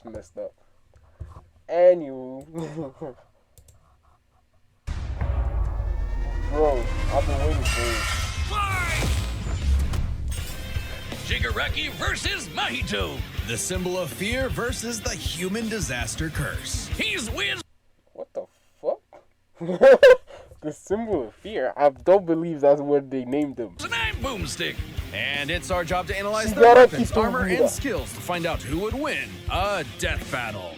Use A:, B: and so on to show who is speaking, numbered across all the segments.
A: messed up. And you, bro, I've been waiting for you.
B: Shigaraki versus Mahito.
C: The symbol of fear versus the human disaster curse.
B: He's whiz.
A: What the fuck? The symbol of fear? I don't believe that's what they named him.
B: And I'm Boomstick.
C: And it's our job to analyze their
A: Shigaraki
C: weapons, armor,
A: Tomura.
C: and skills to find out who would win a death battle.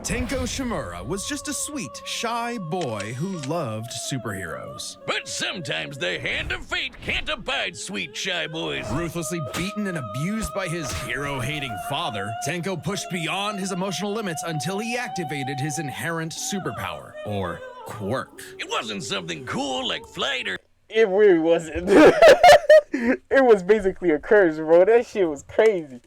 C: Tenko Shimura was just a sweet, shy boy who loved superheroes.
B: But sometimes the hand of fate can't abide sweet shy boys.
C: Ruthlessly beaten and abused by his hero-hating father, Tenko pushed beyond his emotional limits until he activated his inherent superpower, or quirk.
B: It wasn't something cool like flight or
A: It really wasn't. It was basically a curse, bro. That shit was crazy.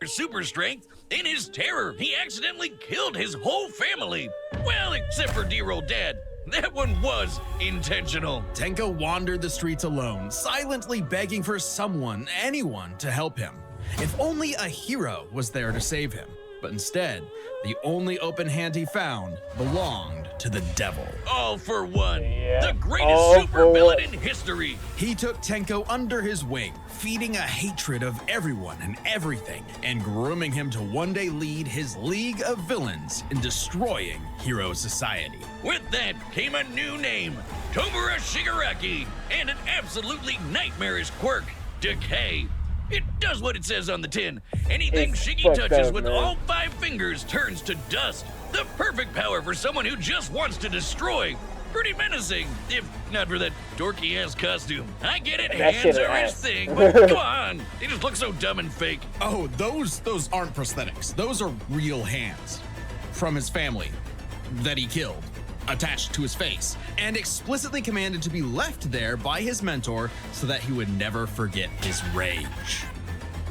B: super strength. In his terror, he accidentally killed his whole family. Well, except for dear old dad. That one was intentional.
C: Tenko wandered the streets alone, silently begging for someone, anyone, to help him. If only a hero was there to save him. But instead, the only open hand he found belonged to the devil.
B: All for one.
A: Yeah.
B: The greatest
A: All for
B: supervillain
A: one.
B: in history.
C: He took Tenko under his wing, feeding a hatred of everyone and everything, and grooming him to one day lead his League of Villains in destroying hero society.
B: With that came a new name, Tomura Shigaraki, and an absolutely nightmarish quirk, Decay. It does what it says on the tin. Anything
A: It's
B: Shiggy
A: fucked
B: touches
A: up,
B: with
A: man.
B: all 5 fingers turns to dust. The perfect power for someone who just wants to destroy. Pretty menacing, if not for that dorky-ass costume. I get it,
A: That
B: hands
A: shit
B: are his
A: ass.
B: thing, but come on. They just look so dumb and fake.
C: Oh, those aren't prosthetics. Those are real hands from his family that he killed, attached to his face, and explicitly commanded to be left there by his mentor so that he would never forget his rage.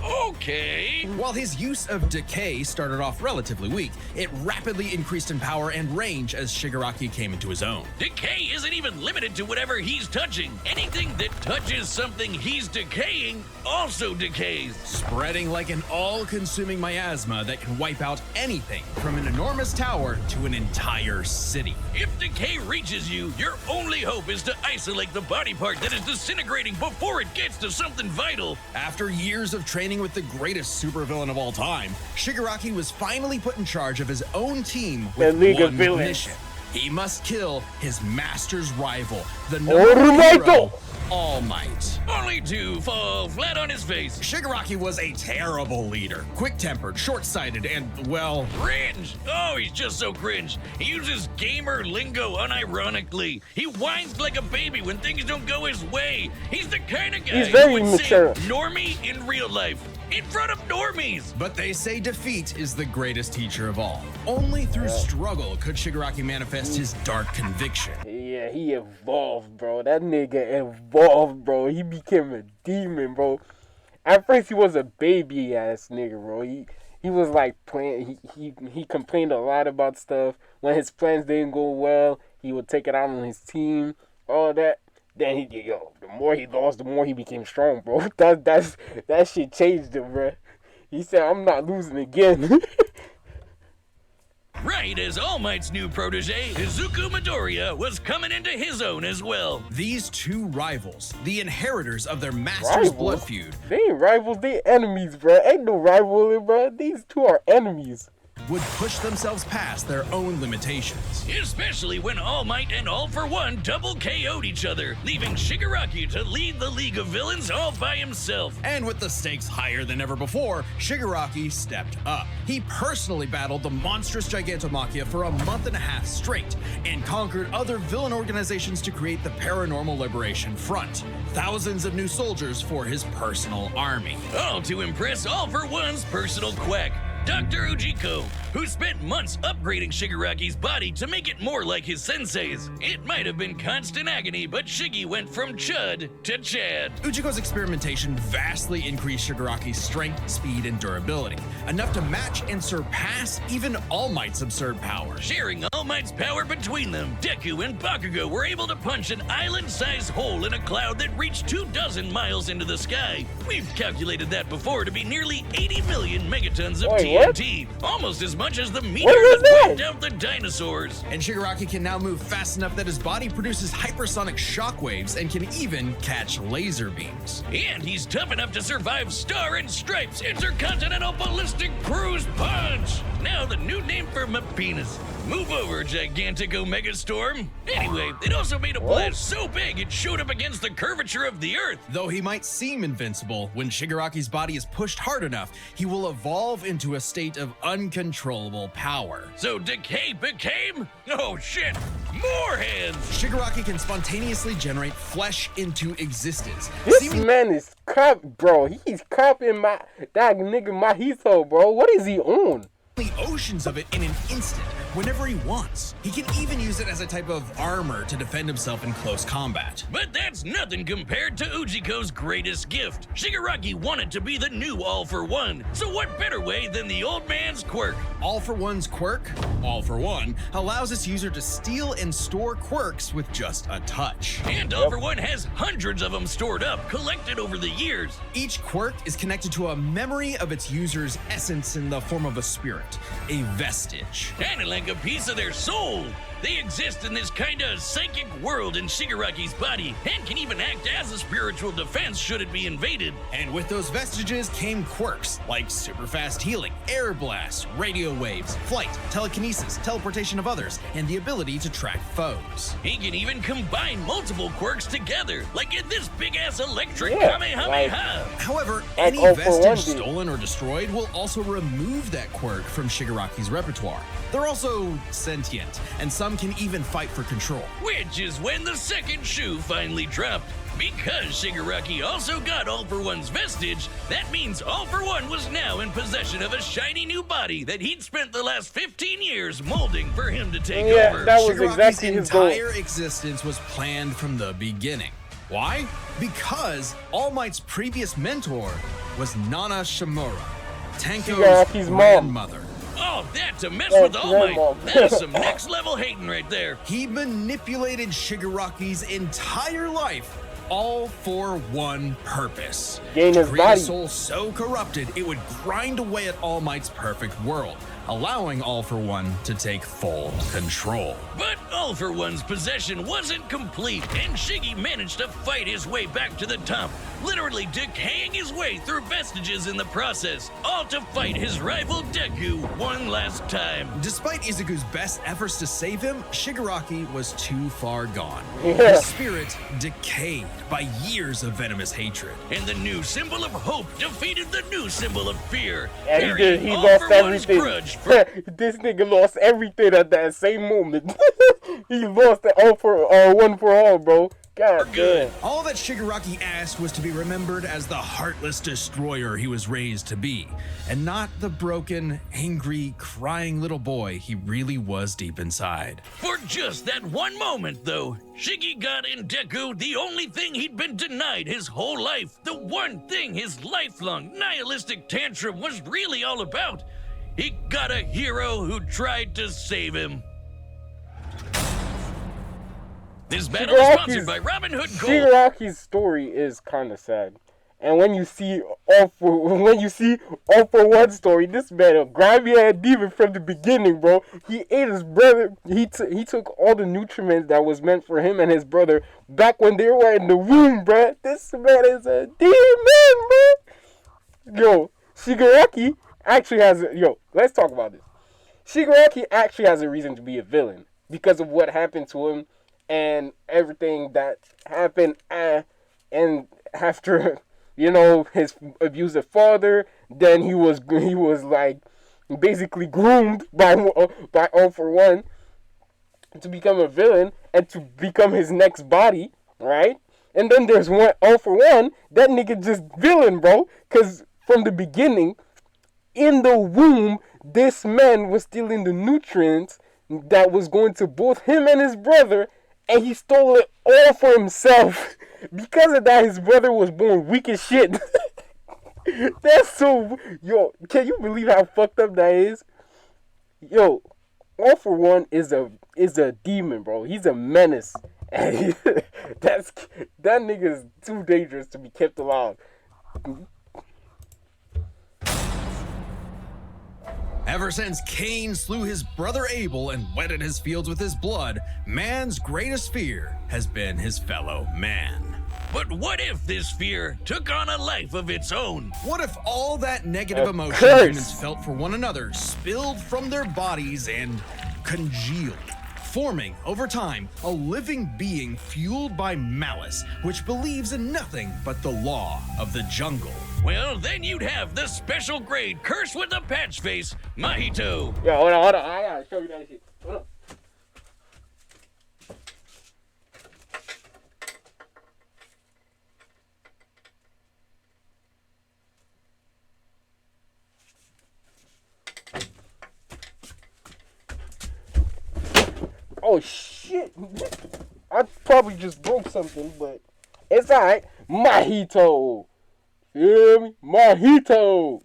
B: Okay.
C: While his use of decay started off relatively weak, it rapidly increased in power and range as Shigaraki came into his own.
B: Decay isn't even limited to whatever he's touching. Anything that touches something he's decaying also decays.
C: Spreading like an all-consuming miasma that can wipe out anything from an enormous tower to an entire city.
B: If decay reaches you, your only hope is to isolate the body part that is disintegrating before it gets to something vital.
C: After years of training with the greatest supervillain of all time, Shigaraki was finally put in charge of his own team with
A: The League of
C: one
A: Villains.
C: mission. He must kill his master's rival, the
A: All
C: number
A: Might.
C: hero, All Might.
B: Only to fall flat on his face.
C: Shigaraki was a terrible leader, quick-tempered, short-sighted, and, well,
B: Cringe! Oh, he's just so cringe. He uses gamer lingo unironically. He whines like a baby when things don't go his way. He's the kind of guy
A: He's very
B: who would
A: immature.
B: say normie in real life. In front of normies.
C: but they say defeat is the greatest teacher of all. Only through struggle could Shigaraki manifest his dark conviction.
A: Yeah, he evolved, bro. That nigga evolved, bro. He became a demon, bro. At first, he was a baby ass nigga, bro. He was like playing. He complained a lot about stuff. When his plans didn't go well, he would take it out on his team. All that. Then the more he lost, the more he became strong, bro. That shit changed him, bro. He said, "I'm not losing again."
B: Right as All Might's new protege, Izuku Midoriya, was coming into his own as well.
C: These two rivals, the inheritors of their master's blood
A: Rivals?
C: feud,
A: They ain't rivals, they enemies, bro. Ain't no rivalry, bro. These two are enemies.
C: would push themselves past their own limitations.
B: Especially when All Might and All for One double KO'd each other, leaving Shigaraki to lead the League of Villains all by himself.
C: And with the stakes higher than ever before, Shigaraki stepped up. He personally battled the monstrous Gigantomachia for a month and a half straight, and conquered other villain organizations to create the Paranormal Liberation Front. Thousands of new soldiers for his personal army.
B: All to impress All for One's personal quack, Dr. Ujiko, who spent months upgrading Shigaraki's body to make it more like his sensei's. It might have been constant agony, but Shiggy went from Chud to Chad.
C: Ujiko's experimentation vastly increased Shigaraki's strength, speed, and durability, enough to match and surpass even All Might's absurd power.
B: Sharing All Might's power between them, Deku and Bakugo were able to punch an island-sized hole in a cloud that reached 24 miles into the sky. We've calculated that before to be nearly 80 million megatons of
A: Wait, what?
B: TNT, almost as much as the meteor
A: was
B: that
A: that?
B: wiped out the dinosaurs.
C: And Shigaraki can now move fast enough that his body produces hypersonic shockwaves and can even catch laser beams.
B: And he's tough enough to survive Star and Stripes Intercontinental Ballistic Cruise Punch. Now the new name for my penis. Move over, gigantic Omega Storm. Anyway, it also made a blast so big it showed up against the curvature of the Earth.
C: Though he might seem invincible, when Shigaraki's body is pushed hard enough, he will evolve into a state of uncontrollable power.
B: So Decay became? Oh shit, more hands!
C: Shigaraki can spontaneously generate flesh into existence.
A: This man is bro. He's copying that nigga Mahito, bro. What is he on?
C: The oceans of it in an instant, whenever he wants. He can even use it as a type of armor to defend himself in close combat.
B: But that's nothing compared to Ujiko's greatest gift. Shigaraki wanted to be the new All for One, so what better way than the old man's quirk?
C: All for One's quirk, All for One, allows its user to steal and store quirks with just a touch.
B: And All for One has hundreds of them stored up, collected over the years.
C: Each quirk is connected to a memory of its user's essence in the form of a spirit, a vestige.
B: Kinda like a piece of their soul. They exist in this kinda psychic world in Shigaraki's body and can even act as a spiritual defense should it be invaded.
C: And with those vestiges came quirks like super fast healing, air blast, radio waves, flight, telekinesis, teleportation of others, and the ability to track foes.
B: He can even combine multiple quirks together, like in this big-ass electric
A: Yeah,
B: Kamehameha.
C: However,
A: Like
C: any
A: All for One
C: vestige
A: did.
C: stolen or destroyed will also remove that quirk from Shigaraki's repertoire. They're also sentient, and some can even fight for control.
B: Which is when the second shoe finally dropped. Because Shigaraki also got All for One's vestige, that means All for One was now in possession of a shiny new body that he'd spent the last 15 years molding for him to take
A: Yeah,
B: over.
A: that was
C: Shigaraki's
A: exactly his goal.
C: entire existence was planned from the beginning. Why? Because All Might's previous mentor was Nana Shimura, Tanko's
A: Shigaraki's mom.
C: grandmother.
B: Oh, that to mess
A: Oh,
B: with All Might.
A: grandma.
B: That is some next level hating right there.
C: He manipulated Shigaraki's entire life, all for one purpose.
A: Gain
C: to
A: his
C: create
A: body.
C: a soul so corrupted it would grind away at All Might's perfect world, allowing All for One to take full control.
B: But All for One's possession wasn't complete, and Shiggy managed to fight his way back to the top, literally decaying his way through vestiges in the process, all to fight his rival Deku one last time.
C: Despite Izuku's best efforts to save him, Shigaraki was too far gone.
A: Yeah.
C: His spirit decayed by years of venomous hatred.
B: And the new symbol of hope defeated the new symbol of fear.
A: And he
B: carrying
A: did. He
B: All
A: lost
B: for One's
A: everything.
B: grudge for
A: This nigga lost everything at that same moment. He lost it all for one for all, bro. God
B: good.
A: damn.
C: All that Shigaraki asked was to be remembered as the heartless destroyer he was raised to be, and not the broken, angry, crying little boy he really was deep inside.
B: For just that one moment, though, Shiggy got in Deku the only thing he'd been denied his whole life, the one thing his lifelong nihilistic tantrum was really all about. He got a hero who tried to save him. This battle is sponsored by Robin Hood Gold.
A: Shigaraki's story is kind of sad. And when you see all for one story, this man a grimy ass demon from the beginning, bro. He ate his brother. He took all the nutriments that was meant for him and his brother back when they were in the womb, bro. This man is a demon, bro. Yo, Shigaraki actually has let's talk about this. Shigaraki actually has a reason to be a villain because of what happened to him and everything that happened and after his abusive father. Then he was like basically groomed by All for One to become a villain and to become his next body, right? And then there's All for One, that nigga just villain, bro, because from the beginning in the womb this man was stealing the nutrients that was going to both him and his brother, and he stole it all for himself. Because of that, his brother was born weak as shit. That's so... Yo, can you believe how fucked up that is? Yo, All for One is a demon, bro. He's a menace. And that nigga is too dangerous to be kept alive.
C: Ever since Cain slew his brother Abel and wetted his fields with his blood, man's greatest fear has been his fellow man.
B: But what if this fear took on a life of its own?
C: What if all that negative
A: A
C: emotion
A: curse.
C: humans felt for one another spilled from their bodies and congealed, forming, over time, a living being fueled by malice, which believes in nothing but the law of the jungle?
B: Well, then you'd have the special grade curse with the patch face, Mahito.
A: Yo, hold on. I gotta show you that shit. Hold on. Oh shit! I probably just broke something, but it's alright. Mahito! Feel me? Mahito!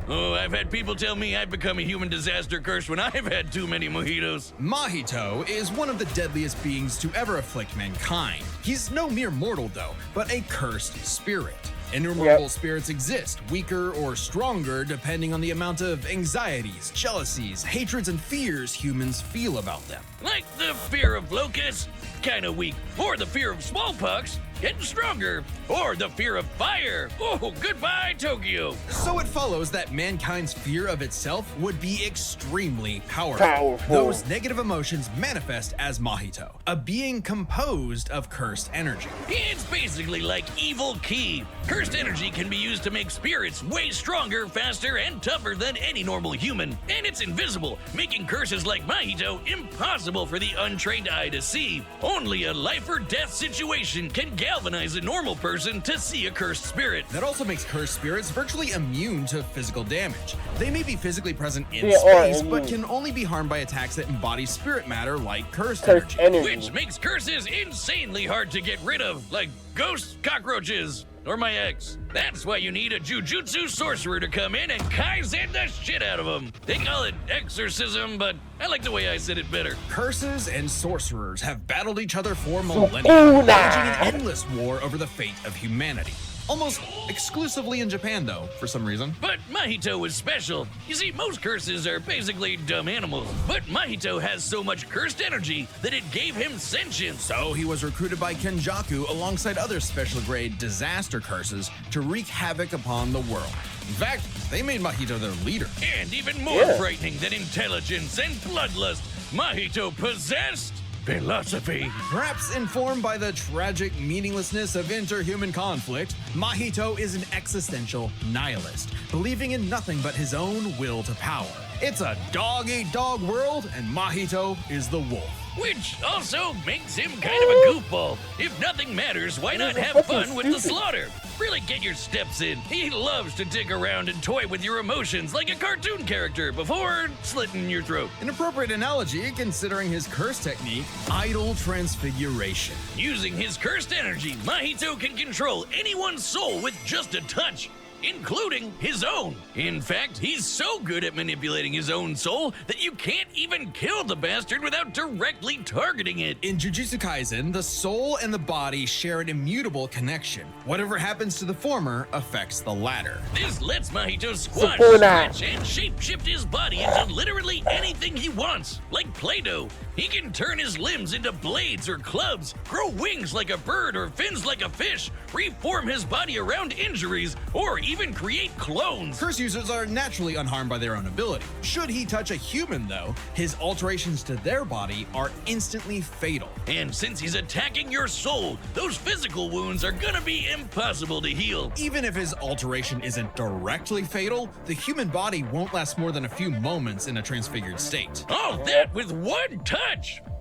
B: Oh, I've had people tell me I've become a human disaster curse when I've had too many mojitos.
C: Mahito is one of the deadliest beings to ever afflict mankind. He's no mere mortal, though, but a cursed spirit. Innumerable spirits exist, weaker or stronger depending on the amount of anxieties, jealousies, hatreds, and fears humans feel about them.
B: Like the fear of locusts, kinda weak. Or the fear of smallpox, getting stronger. Or the fear of fire. Oh, goodbye, Tokyo.
C: So it follows that mankind's fear of itself would be extremely powerful. Those negative emotions manifest as Mahito, a being composed of cursed energy.
B: It's basically like evil ki. Cursed energy can be used to make spirits way stronger, faster, and tougher than any normal human. And it's invisible, making curses like Mahito impossible for the untrained eye to see. Only a life or death situation can galvanize a normal person to see a cursed spirit.
C: That also makes cursed spirits virtually immune to physical damage. They may be physically present in
A: Yeah,
C: space,
A: or
C: but can only be harmed by attacks that embody spirit matter like cursed
A: Cursed
C: energy.
A: energy.
B: Which makes curses insanely hard to get rid of, like ghosts, cockroaches, or my ex. That's why you need a jujutsu sorcerer to come in and kaizen the shit out of them. They call it exorcism, but I like the way I said it better.
C: Curses and sorcerers have battled each other for millennia,
A: Sukuna.
C: waging an endless war over the fate of humanity. Almost exclusively in Japan, though, for some reason.
B: But Mahito was special. You see, most curses are basically dumb animals. But Mahito has so much cursed energy that it gave him sentience.
C: So he was recruited by Kenjaku alongside other special grade disaster curses to wreak havoc upon the world. In fact, they made Mahito their leader.
B: And even more frightening than intelligence and bloodlust, Mahito possessed philosophy.
C: Perhaps informed by the tragic meaninglessness of interhuman conflict, Mahito is an existential nihilist, believing in nothing but his own will to power. It's a dog-eat-dog world, and Mahito is the wolf.
B: Which also makes him kind of a goofball. If nothing matters, why not have fun with the slaughter? Really get your steps in. He loves to dig around and toy with your emotions like a cartoon character before slitting your throat.
C: An appropriate analogy, considering his curse technique, idol transfiguration.
B: Using his cursed energy, Mahito can control anyone's soul with just a touch, including his own. In fact, he's so good at manipulating his own soul that you can't even kill the bastard without directly targeting it.
C: In Jujutsu Kaisen, the soul and the body share an immutable connection. Whatever happens to the former affects the latter.
B: This lets Mahito squash,
A: Sukuna.
B: stretch, and shape-shift his body into literally anything he wants, like Play-Doh. He can turn his limbs into blades or clubs, grow wings like a bird or fins like a fish, reform his body around injuries, or even create clones.
C: Curse users are naturally unharmed by their own ability. Should he touch a human, though, his alterations to their body are instantly fatal.
B: And since he's attacking your soul, those physical wounds are gonna be impossible to heal.
C: Even if his alteration isn't directly fatal, the human body won't last more than a few moments in a transfigured state.
B: All that with one touch!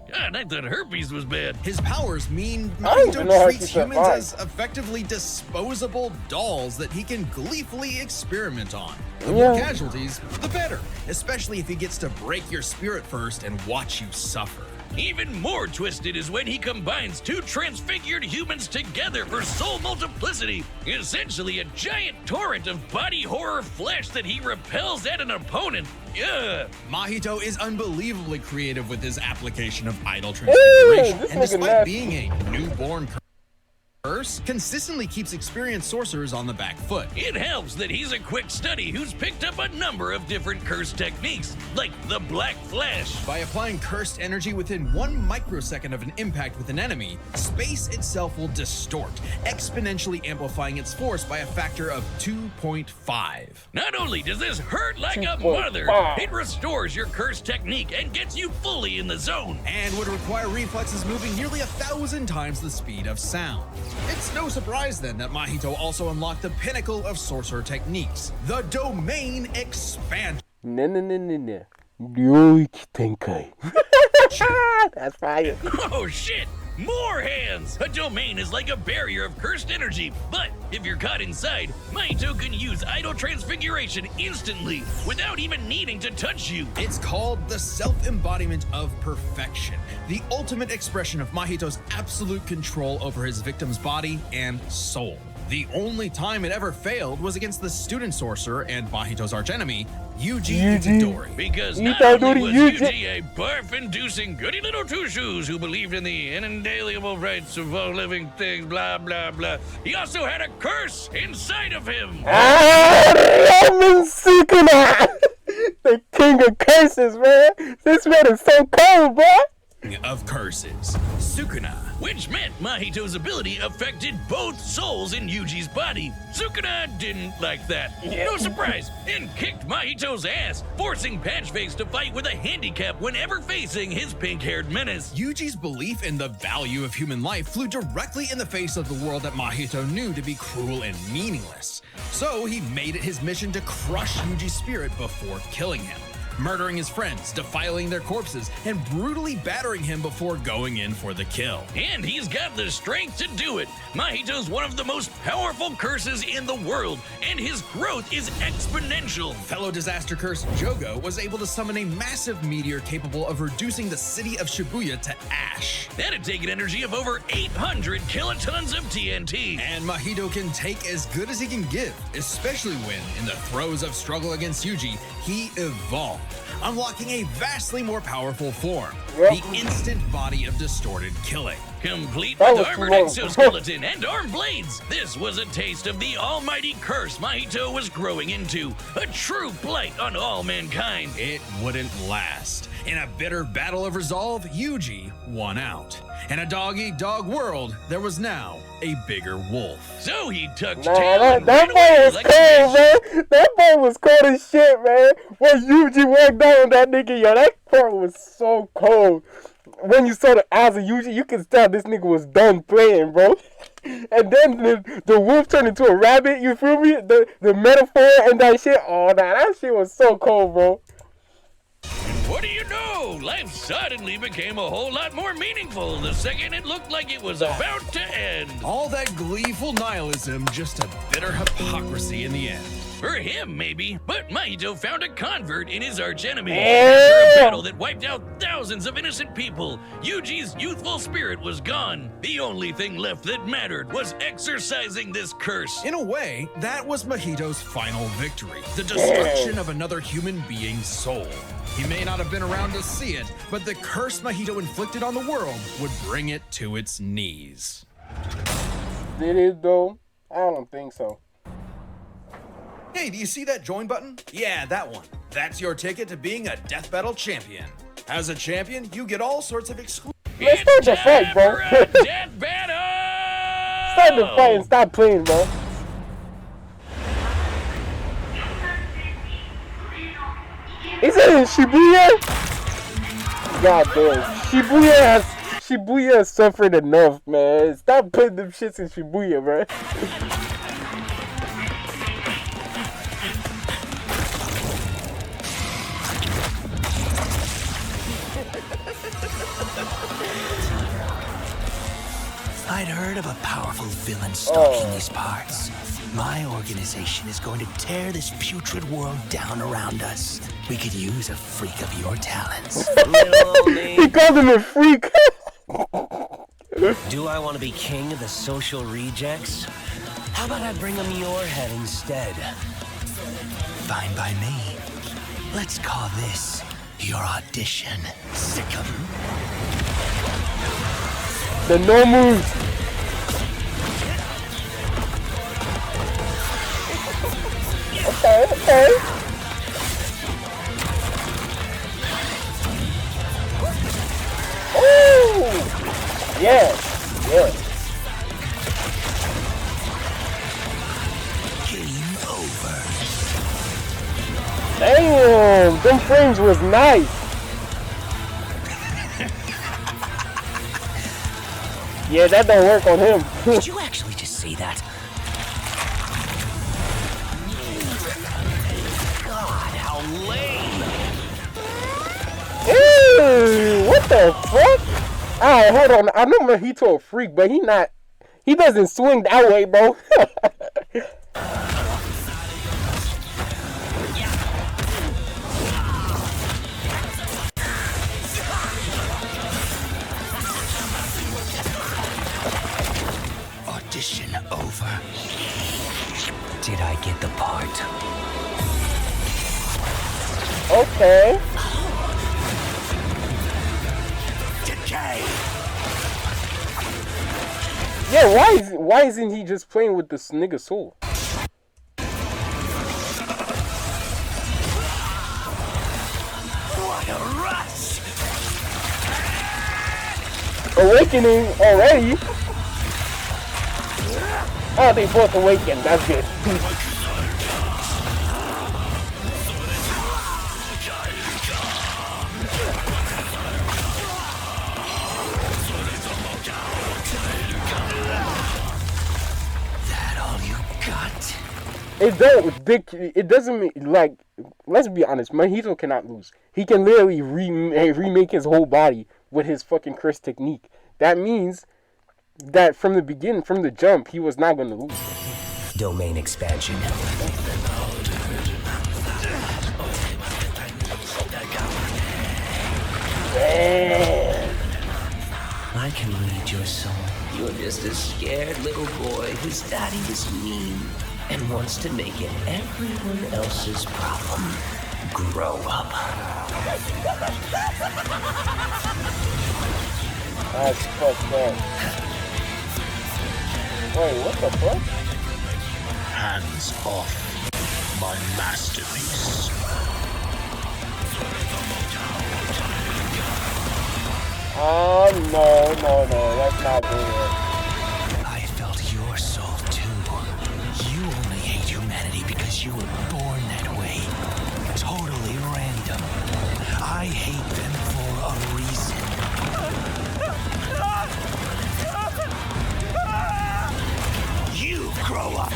B: God, I thought herpes was bad.
C: His powers mean
A: I don't even know
C: Mahito
A: how
C: treats
A: he
C: humans
A: survived.
C: as effectively disposable dolls that he can gleefully experiment on. The
A: Yeah.
C: more casualties, the better, especially if he gets to break your spirit first and watch you suffer.
B: Even more twisted is when he combines two transfigured humans together for soul multiplicity. Essentially a giant torrent of body horror flesh that he repels at an opponent. Ugh.
C: Mahito is unbelievably creative with his application of idol transfiguration,
A: this
C: and
A: nigga
C: despite
A: nasty.
C: being a newborn curse consistently keeps experienced sorcerers on the back foot.
B: It helps that he's a quick study who's picked up a number of different curse techniques, like the Black Flash.
C: By applying cursed energy within 1 microsecond of an impact with an enemy, space itself will distort, exponentially amplifying its force by a factor of 2.5.
B: Not only does this hurt like a
A: 2.5.
B: mother, it restores your curse technique and gets you fully in the zone.
C: And would require reflexes moving nearly 1,000 times the speed of sound. It's no surprise then that Mahito also unlocked the pinnacle of sorcerer techniques, the Domain Expansion.
A: No. Ryoiki Tenkai. That's fire.
B: Oh shit! More hands! A domain is like a barrier of cursed energy, but if you're caught inside, Mahito can use idle transfiguration instantly without even needing to touch you.
C: It's called the self-embodiment of perfection, the ultimate expression of Mahito's absolute control over his victim's body and soul. The only time it ever failed was against the student sorcerer and Mahito's archenemy, Yuji Itadori.
B: Because not
A: Itadori
B: only was
A: Yuji.
B: Yuji a barf-inducing goody little two-shoes who believed in the inalienable rights of all living things, blah, blah, blah, he also had a curse inside of him.
A: I'm Sukuna, the king of curses, man. This man is so cold, bro.
C: Of curses, Sukuna.
B: Which meant Mahito's ability affected both souls in Yuji's body. Sukuna didn't like that. No surprise, and kicked Mahito's ass, forcing Patchface to fight with a handicap whenever facing his pink-haired menace.
C: Yuji's belief in the value of human life flew directly in the face of the world that Mahito knew to be cruel and meaningless. So he made it his mission to crush Yuji's spirit before killing him, murdering his friends, defiling their corpses, and brutally battering him before going in for the kill.
B: And he's got the strength to do it. Mahito's one of the most powerful curses in the world, and his growth is exponential.
C: Fellow disaster curse Jogo was able to summon a massive meteor capable of reducing the city of Shibuya to ash.
B: That'd take an energy of over 800 kilotons of TNT.
C: And Mahito can take as good as he can give, especially when, in the throes of struggle against Yuji, he evolved, unlocking a vastly more powerful form, the instant body of distorted killing.
B: Complete
A: That
B: with
A: was
B: armored
A: long.
B: exoskeleton and arm blades, this was a taste of the almighty curse Mahito was growing into, a true blight on all mankind.
C: It wouldn't last. In a bitter battle of resolve, Yuji won out. In a dog-eat-dog world, there was now a bigger wolf.
B: So he tucked
A: Nah,
B: tail
A: that
B: and ran
A: boy
B: away
A: was
B: like a
A: cold,
B: fish.
A: man. That boy was cold as shit, man. When Yuji walked down on that nigga, yo, that part was so cold. When you saw the eyes of Yuji, you could tell this nigga was done playing, bro. And then the wolf turned into a rabbit, you feel me? The metaphor and that shit, oh, nah, that shit was so cold, bro.
B: What do you know? Life suddenly became a whole lot more meaningful the second it looked like it was about to end.
C: All that gleeful nihilism, just a bitter hypocrisy in the end.
B: For him, maybe, but Mahito found a convert in his archenemy.
A: Yeah.
B: After a battle that wiped out thousands of innocent people, Yuji's youthful spirit was gone. The only thing left that mattered was exorcising this curse.
C: In a way, that was Mahito's final victory, the destruction of another human being's soul. He may not have been around to see it, but the curse Mahito inflicted on the world would bring it to its knees.
A: Did it, though? I don't think so.
C: Hey, do you see that join button? Yeah, that one. That's your ticket to being a death battle champion. As a champion, you get all sorts of exclusive.
A: Let's start the fight, bro.
B: For a death battle!
A: Start the fight and stop playing, bro. Is it in Shibuya? God damn. Shibuya has suffered enough, man. Stop putting them shits in Shibuya, bro.
D: I'd heard of a powerful villain stalking these parts. My organization is going to tear this putrid world down around us. We could use a freak of your talents.
A: He called him a freak.
D: Do I want to be king of the social rejects? How about I bring them your head instead? Fine by me. Let's call this your audition. Sick 'em.
A: The no moves. Okay, okay. Ooh! Yes, yes.
D: Game over.
A: Damn, them frames was nice. Yeah, that don't work on him.
D: Did you actually just say that? God, how lame!
A: Ew, what the fuck? Alright, hold on. I know Mahito a freak, but he doesn't swing that way, bro.
D: Audition over. Did I get the part?
A: Okay.
D: Decay!
A: Yeah, why isn't he just playing with this nigga soul?
D: What a rush!
A: Awakening already. Oh, they both awakened. That's good.
D: That all you got?
A: It doesn't mean, like, let's be honest, Mahito cannot lose. He can literally remake his whole body with his fucking curse technique. That means that from the beginning, from the jump, he was not going to lose.
D: Domain expansion.
A: Damn.
D: I can read your soul. You're just a scared little boy whose daddy is mean and wants to make it everyone else's problem. Grow up.
A: That's fucked up. Wait, what the fuck?
E: Hands off my masterpiece.
A: Oh, no, that's not good.
D: I felt your soul too. You only hate humanity because you were born that way. Totally random. I hate them for a reason. You grow up.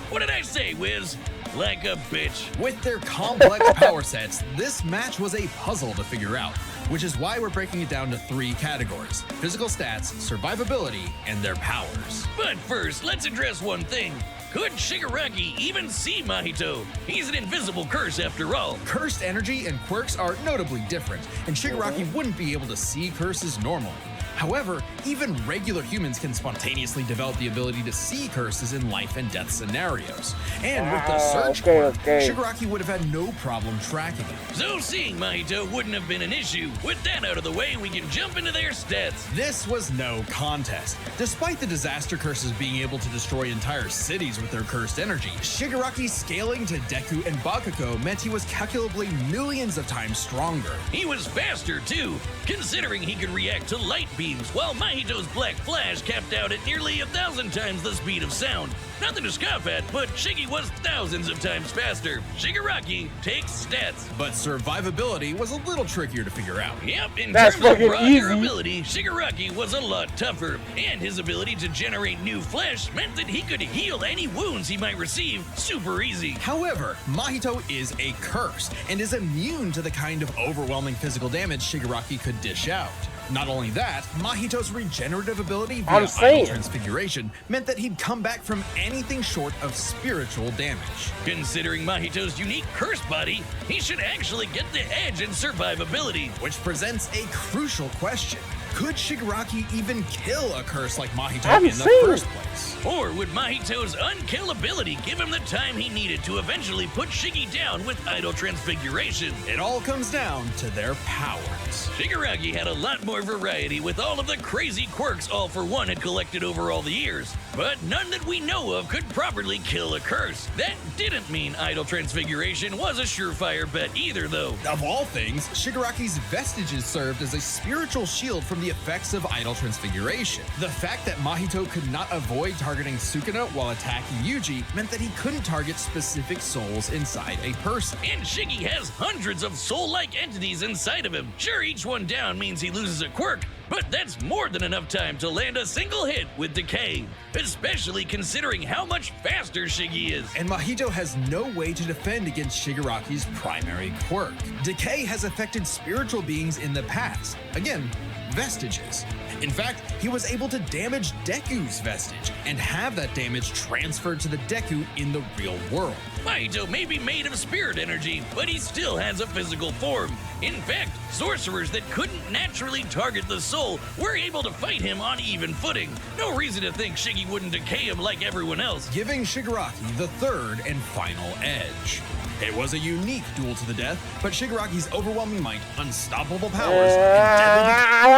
B: What did I say, Wiz? Like a bitch.
C: With their complex power sets, this match was a puzzle to figure out, which is why we're breaking it down to 3 categories: physical stats, survivability, and their powers.
B: But first, let's address one thing. Could Shigaraki even see Mahito? He's an invisible curse after all.
C: Cursed energy and quirks are notably different, and Shigaraki wouldn't be able to see curses normally. However, even regular humans can spontaneously develop the ability to see curses in life and death scenarios. And with the surge quirk, Shigaraki would have had no problem tracking it.
B: So seeing Mahito wouldn't have been an issue. With that out of the way, we can jump into their stats.
C: This was no contest. Despite the disaster curses being able to destroy entire cities with their cursed energy, Shigaraki's scaling to Deku and Bakugo meant he was calculably millions of times stronger.
B: He was faster too, considering he could react to light beams, while Mahito's Black Flash capped out at nearly 1,000 times the speed of sound. Nothing to scoff at, but Shiggy was thousands of times faster. Shigaraki takes stats.
C: But survivability was a little trickier to figure out.
B: Yep, in
A: That's
B: terms of
A: fucking
B: raw
A: easy.
B: durability, Shigaraki was a lot tougher, and his ability to generate new flesh meant that he could heal any wounds he might receive super easy.
C: However, Mahito is a curse and is immune to the kind of overwhelming physical damage Shigaraki could dish out. Not only that, Mahito's regenerative ability via idle transfiguration meant that he'd come back from anything short of spiritual damage.
B: Considering Mahito's unique curse body, he should actually get the edge in survivability.
C: Which presents a crucial question. Could Shigaraki even kill a curse like Mahito
A: haven't
C: in the
A: seen
C: first
A: it.
C: place?
B: Or would Mahito's unkillability give him the time he needed to eventually put Shiggy down with Idol Transfiguration?
C: It all comes down to their powers.
B: Shigaraki had a lot more variety with all of the crazy quirks All For One had collected over all the years, but none that we know of could properly kill a curse. That didn't mean Idol Transfiguration was a surefire bet either, though.
C: Of all things, Shigaraki's vestiges served as a spiritual shield from the effects of Idol Transfiguration. The fact that Mahito could not avoid targeting Sukuna while attacking Yuji meant that he couldn't target specific souls inside a person.
B: And Shiggy has hundreds of soul-like entities inside of him. Sure, each one down means he loses a quirk, but that's more than enough time to land a single hit with Decay, especially considering how much faster Shiggy is.
C: And Mahito has no way to defend against Shigaraki's primary quirk. Decay has affected spiritual beings in the past. Again, vestiges. In fact, he was able to damage Deku's vestige and have that damage transferred to the Deku in the real world.
B: Mahito may be made of spirit energy, but he still has a physical form. In fact, sorcerers that couldn't naturally target the soul were able to fight him on even footing. No reason to think Shiggy wouldn't decay him like everyone else.
C: Giving Shigaraki the third and final edge. It was a unique duel to the death, but Shigaraki's overwhelming might, unstoppable powers, and deadly...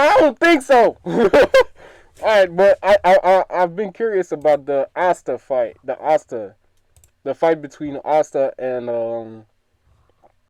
A: I don't think so. Alright, but I've been curious about the Asta fight. The fight between Asta and